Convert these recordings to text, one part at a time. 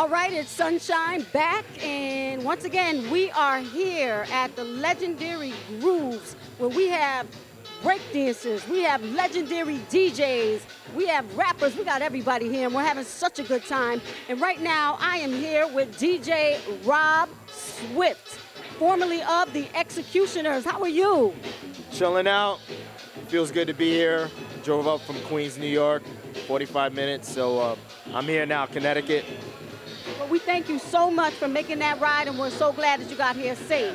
All right, it's Sunshine back, and once again, we are here at the Legendary Grooves, where we have breakdancers, we have legendary DJs, we have rappers, we got everybody here, and we're having such a good time. And right now, I am here with DJ Rob Swift, formerly of the Executioners. How are you? Chilling out. Feels good to be here. Drove up from Queens, New York, 45 minutes, so I'm here now, Connecticut. Well, we thank you so much for making that ride, and we're so glad that you got here safe.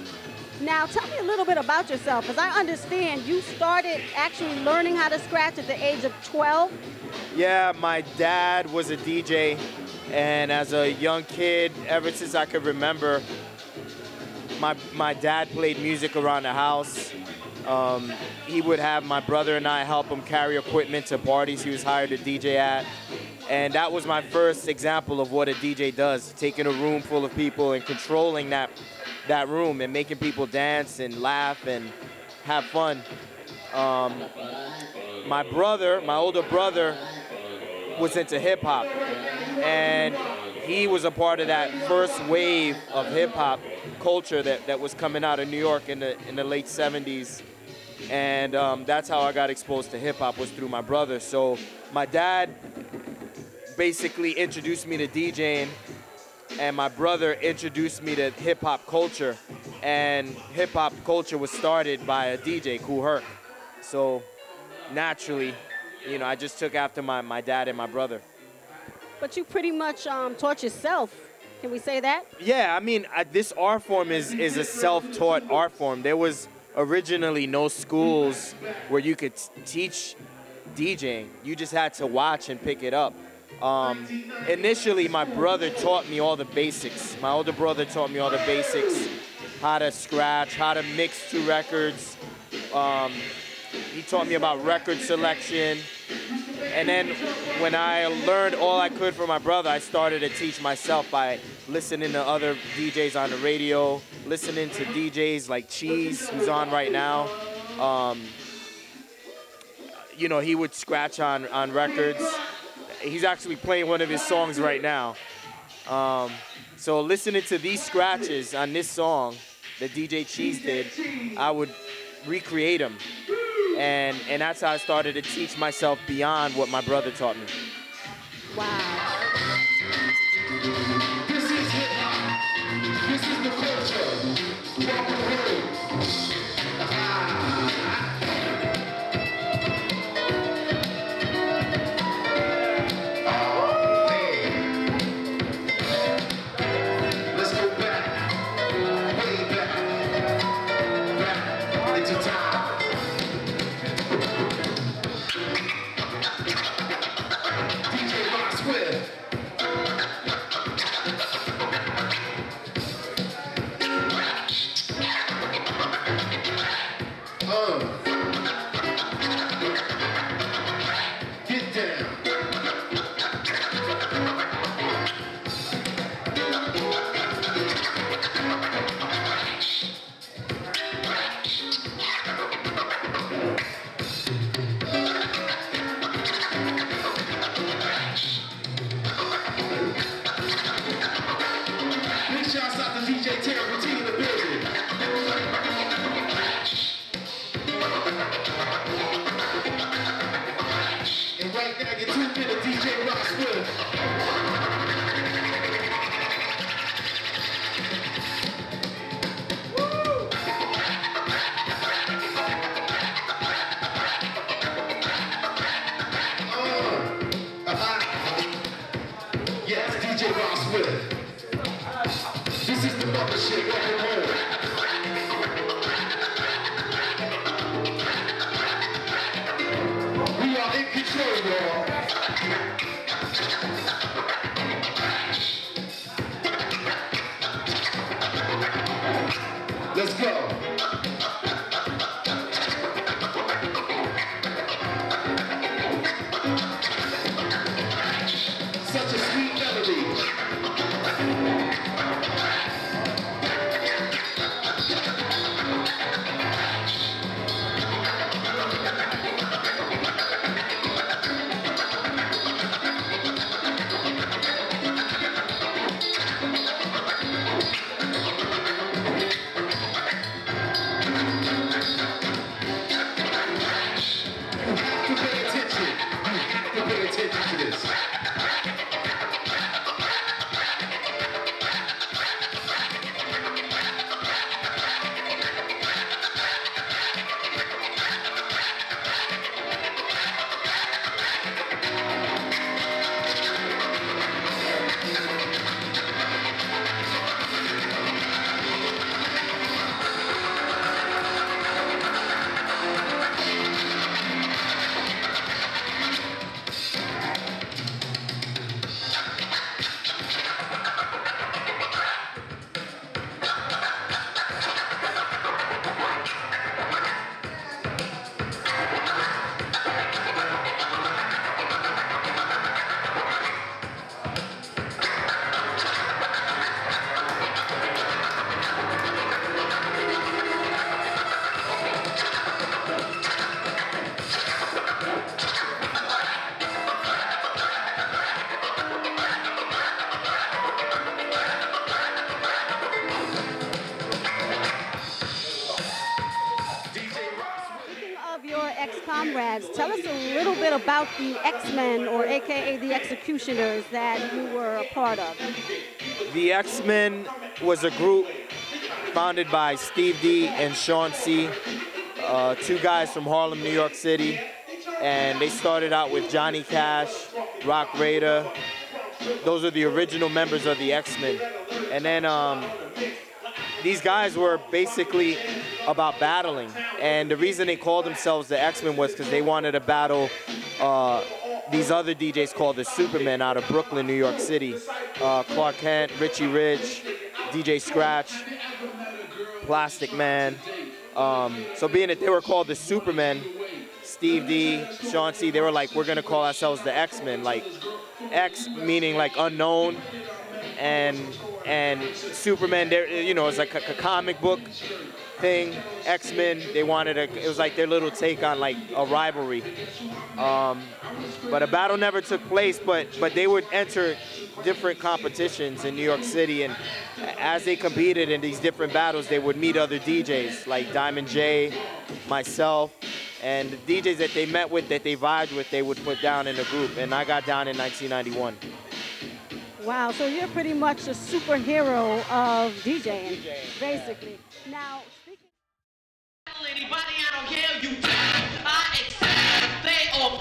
Now, tell me a little bit about yourself, because I understand you started actually learning how to scratch at the age of 12. Yeah, my dad was a DJ, and as a young kid, ever since I could remember, my dad played music around the house. He would have my brother and I help him carry equipment to parties he was hired to DJ at. And that was my first example of what a DJ does, taking a room full of people and controlling that room and making people dance and laugh and have fun. My older brother, was into hip hop, and he was a part of that first wave of hip hop culture that was coming out of New York in the late 70s. And that's how I got exposed to hip hop, was through my brother. So my dad basically introduced me to DJing, and my brother introduced me to hip-hop culture, and hip-hop culture was started by a DJ, Kool Herc. So naturally, I just took after my dad and my brother. But you pretty much taught yourself. Can we say that? Yeah, I mean, this art form is a self-taught art form. There was originally no schools where you could teach DJing. You just had to watch and pick it up. Initially, my brother taught me all the basics. My older brother taught me all the basics, how to scratch, how to mix two records. He taught me about record selection. And then when I learned all I could from my brother, I started to teach myself by listening to other DJs on the radio, listening to DJs like Cheese, who's on right now. He would scratch on records. He's actually playing one of his songs right now. So listening to these scratches on this song that DJ Cheese did, I would recreate them. And that's how I started to teach myself beyond what my brother taught me. Wow. This is hip-hop. This is the culture. Welcome home. DJ Rob Swift. Yes, DJ Rob Swift. This is the mothership. Welcome home. We are in control, y'all. Let's go. Such a sweet melody. comrades. Tell us a little bit about the X-Men, or AKA the Executioners, that you were a part of. The X-Men was a group founded by Steve D and Sean C, two guys from Harlem, New York City. And they started out with Johnny Cash, Rock Raider. Those are the original members of the X-Men. And then these guys were basically about battling. And the reason they called themselves the X-Men was because they wanted to battle these other DJs called the Supermen out of Brooklyn, New York City. Clark Kent, Richie Rich, DJ Scratch, Plastic Man. So being that they were called the Supermen, Steve D, Sean C, they were like, we're gonna call ourselves the X-Men. Like X meaning like unknown, and Superman, you know, it's like a comic book thing. X-Men, they wanted it was like their little take on like a rivalry. But a battle never took place, but they would enter different competitions in New York City, and as they competed in these different battles, they would meet other DJs like Diamond J, myself, and the DJs that they met with, that they vibed with, they would put down in a group, and I got down in 1991. Wow, so you're pretty much a superhero of DJing, basically. Now, speaking... Anybody, I don't care, you I accept, they all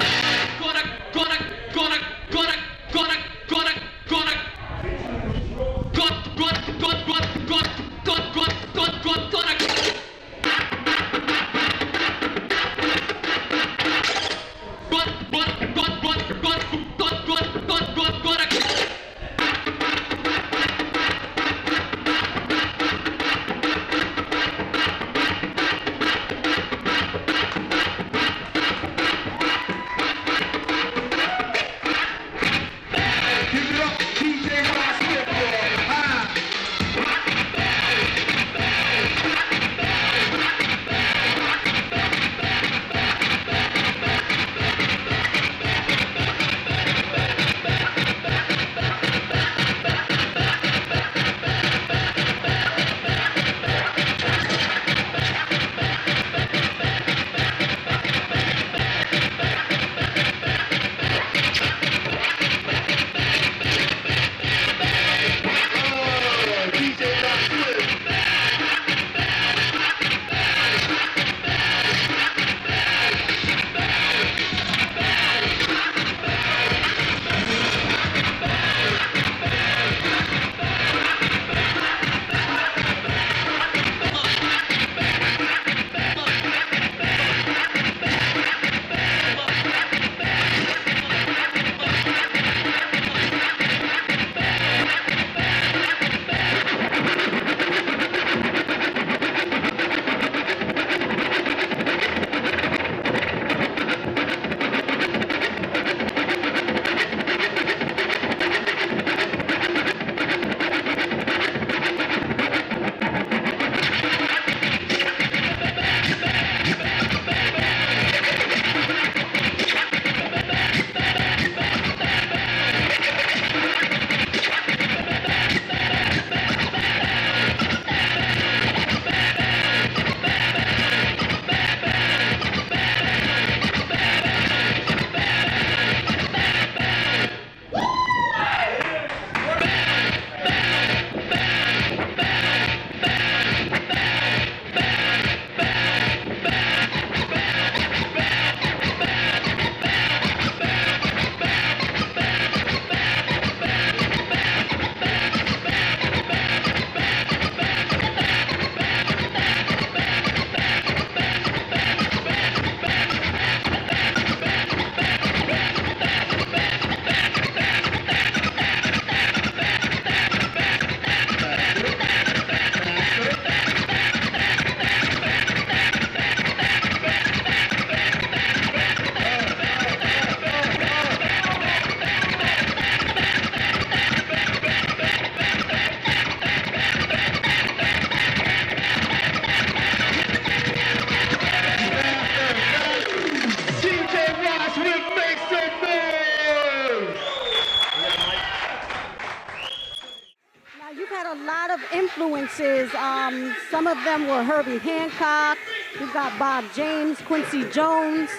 Influences. Some of them were Herbie Hancock, We've got Bob James, Quincy Jones.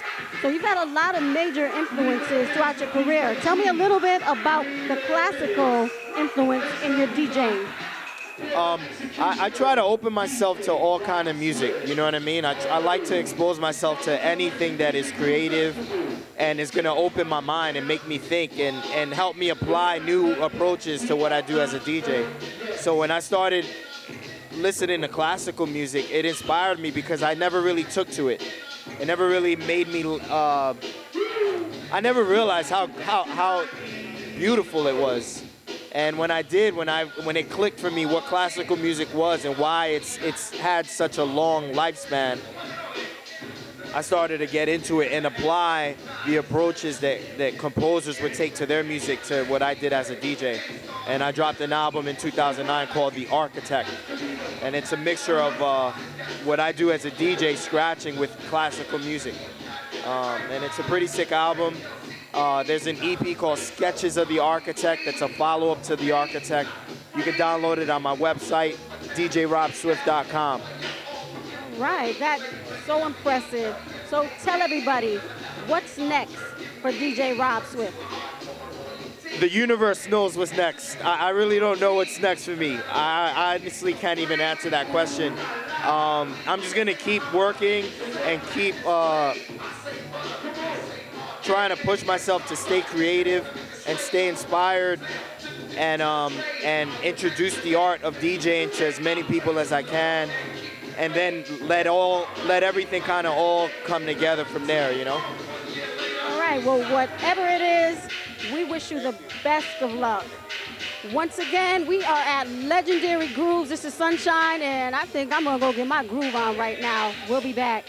So you've had a lot of major influences throughout your career. Tell me a little bit about the classical influence in your DJing. I try to open myself to all kind of music, you know what I mean? I like to expose myself to anything that is creative and is gonna open my mind and make me think and help me apply new approaches to what I do as a DJ. So when I started listening to classical music, it inspired me because I never really took to it. It never really made me, I never realized how beautiful it was. And when I did, when it clicked for me what classical music was and why it's had such a long lifespan, I started to get into it and apply the approaches that composers would take to their music to what I did as a DJ. And I dropped an album in 2009 called The Architect. And it's a mixture of what I do as a DJ, scratching with classical music. And it's a pretty sick album. There's an EP called Sketches of the Architect that's a follow-up to The Architect. You can download it on my website, djrobswift.com. Right, that's so impressive. So tell everybody, what's next for DJ Rob Swift? The universe knows what's next. I really don't know what's next for me. I honestly can't even answer that question. I'm just gonna keep working and keep trying to push myself to stay creative and stay inspired and introduce the art of DJing to as many people as I can, and then let everything kind of all come together from there, you know? All right, well, whatever it is, we wish you the best of luck. Once again, we are at Legendary Grooves. This is Sunshine, and I think I'm gonna go get my groove on right now. We'll be back.